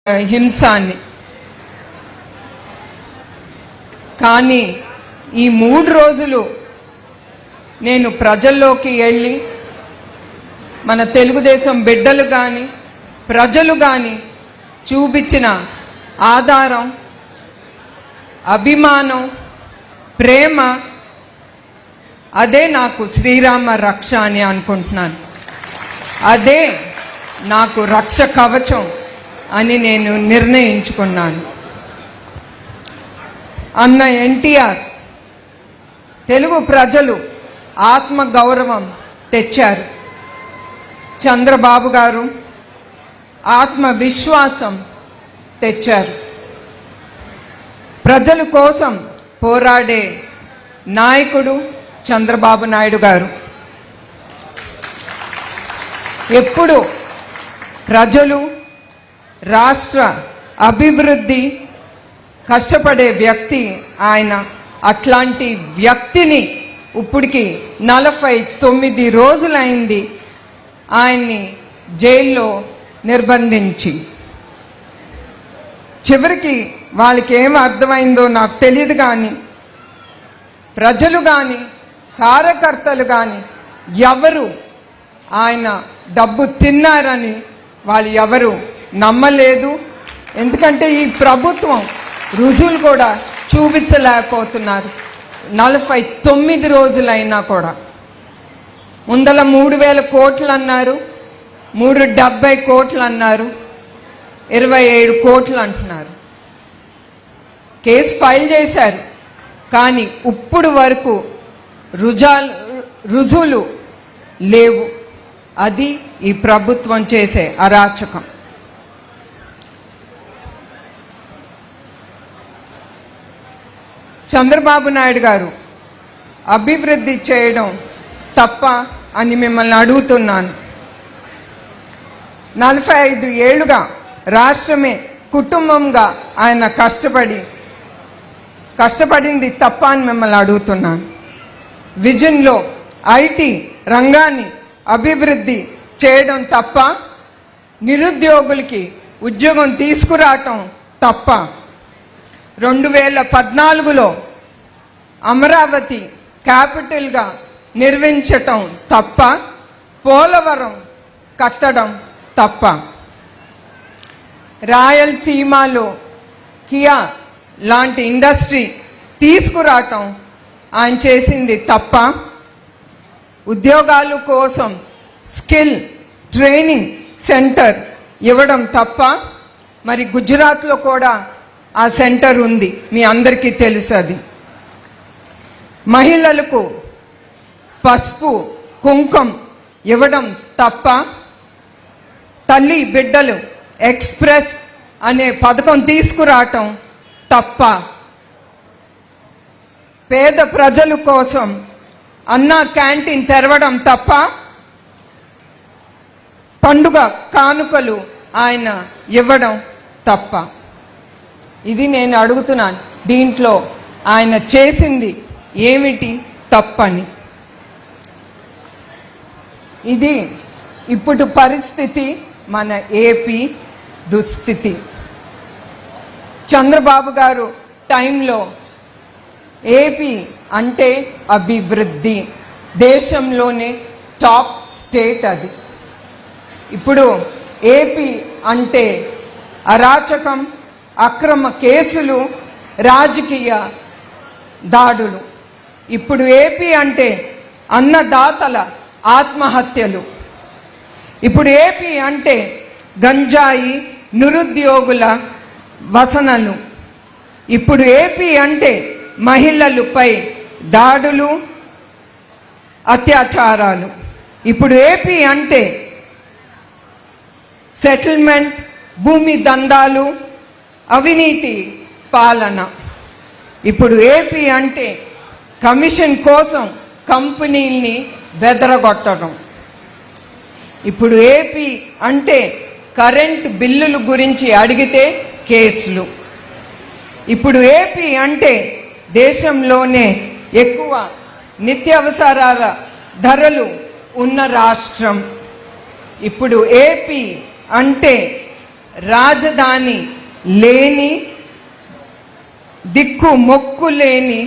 హింసాన్ని. కానీ ఈ 3 రోజులు నేను ప్రజల్లోకి వెళ్ళి మన తెలుగుదేశం బిడ్డలు కానీ ప్రజలు కానీ చూపించిన ఆధారం, అభిమానం, ప్రేమ, అదే నాకు శ్రీరామ రక్ష అని అనుకుంటున్నాను. అదే నాకు రక్ష కవచం అని నేను నిర్ణయించుకున్నాను. అన్న ఎన్టీఆర్ తెలుగు ప్రజలు ఆత్మ గౌరవం తెచ్చారు. చంద్రబాబు గారు ఆత్మ విశ్వాసం తెచ్చారు. ప్రజల కోసం పోరాడే నాయకుడు చంద్రబాబు నాయుడు గారు. ఎప్పుడు ప్రజలు, రాష్ట్ర అభివృద్ధి కష్టపడే వ్యక్తి ఆయన. అట్లాంటి వ్యక్తిని ఇప్పటికి 49 రోజులైంది ఆయన్ని జైల్లో నిర్బంధించి. చివరికి వాళ్ళకి ఏం అర్థమైందో నాకు తెలియదు, కానీ ప్రజలు కానీ కార్యకర్తలు కానీ ఎవరు ఆయన డబ్బు తిన్నారని వాళ్ళు ఎవరు నమ్మలేదు. ఎందుకంటే ఈ ప్రభుత్వం రుజువులు కూడా చూపించలేకపోతున్నారు. 49 రోజులైనా కూడా. ముందల 3,000 కోట్లు అన్నారు, 370 కోట్లు అన్నారు, 27 కోట్లు అంటున్నారు. కేసు ఫైల్ చేశారు, కానీ ఇప్పుడు వరకు రుజువులు లేవు. అది ఈ ప్రభుత్వం చేసే అరాచకం. చంద్రబాబు నాయుడు గారు అభివృద్ధి చేయడం తప్ప అని మిమ్మల్ని అడుగుతున్నాను. 45 ఏళ్లుగా రాష్ట్రమే కుటుంబంగా ఆయన కష్టపడింది తప్ప అని మిమ్మల్ని అడుగుతున్నాను. విజన్లో ఐటీ రంగాన్ని అభివృద్ధి చేయడం తప్ప, నిరుద్యోగులకి ఉద్యోగం తీసుకురావటం తప్ప, 2014లో అమరావతి క్యాపిటల్గా నిర్మించటం తప్ప, పోలవరం కట్టడం తప్ప, రాయలసీమలో కియా లాంటి ఇండస్ట్రీ తీసుకురావటం ఆయన చేసింది తప్ప, ఉద్యోగాల కోసం స్కిల్ ట్రైనింగ్ సెంటర్ ఇవ్వడం తప్ప. మరి గుజరాత్లో కూడా ఆ సెంటర్ ఉంది, మీ అందరికీ తెలుసు. అది మహిళలకు పసుపు కుంకుమ ఇవ్వడం తప్ప, తల్లి బిడ్డలు ఎక్స్ప్రెస్ అనే పథకం తీసుకురావటం తప్ప, పేద ప్రజల కోసం అన్నా క్యాంటీన్ తెరవడం తప్ప, పండుగ కానుకలు ఆయన ఇవ్వడం తప్ప. ఇది నేను అడుగుతున్నాను, దీంట్లో ఆయన చేసింది ఏమిటి తప్పని. ఇది ఇప్పుడు పరిస్థితి, మన ఏపీ దుస్థితి. చంద్రబాబు గారు టైంలో ఏపీ అంటే అభివృద్ధి, దేశంలోనే టాప్ స్టేట్ అది. ఇప్పుడు ఏపీ అంటే అరాచకం, అక్రమ కేసులు, రాజకీయ దాడులు. ఇప్పుడు ఏపీ అంటే అన్నదాతల ఆత్మహత్యలు. ఇప్పుడు ఏపీ అంటే గంజాయి, నిరుద్యోగుల వసనలు. ఇప్పుడు ఏపీ అంటే మహిళలపై దాడులు, అత్యాచారాలు. ఇప్పుడు ఏపీ అంటే సెటిల్మెంట్, భూమి దందాలు, అవినీతి పాలన. ఇప్పుడు ఏపీ అంటే కమిషన్ కోసం కంపెనీల్ని బెదరగొట్టడం. ఇప్పుడు ఏపీ అంటే కరెంటు బిల్లుల గురించి అడిగితే కేసులు. ఇప్పుడు ఏపీ అంటే దేశంలోనే ఎక్కువ నిత్యావసరాల ధరలు ఉన్న రాష్ట్రం. ఇప్పుడు ఏపీ అంటే రాజధాని లేని, దిక్కు మొక్కు లేని